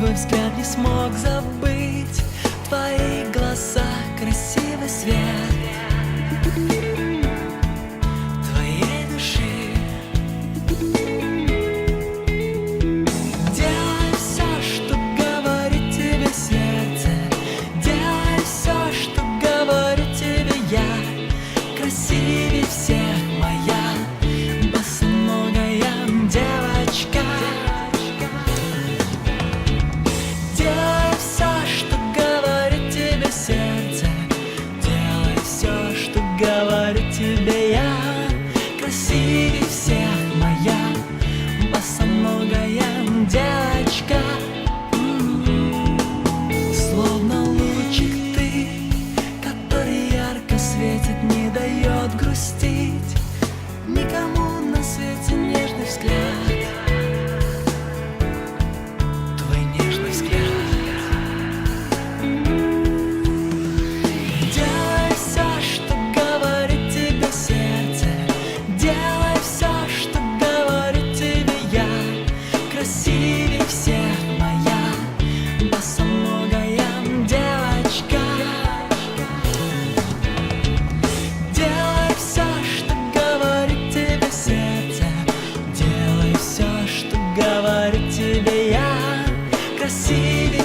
твой взгляд не смог забыть, в твоих глазах красивый свет твоей души. Делай все, что говорит тебе сердце, делай все, что говорю тебе я. Красивей всех моя босоногая девочка. Делай все, что говорит тебе сердце, делай все, что говорю тебе я. Красивей всех моя босоногая девочка. Словно лучик ты, который ярко светит, не дает грустить никому на свете. Нежный взгляд, твой нежный взгляд. Делай все, что говорит тебе сердце, делай все, что говорю тебе я. Красивей всех моя босоногая девочка. Делай все, что говорит тебе сердце, делай все, что говорю тебе я. Красивей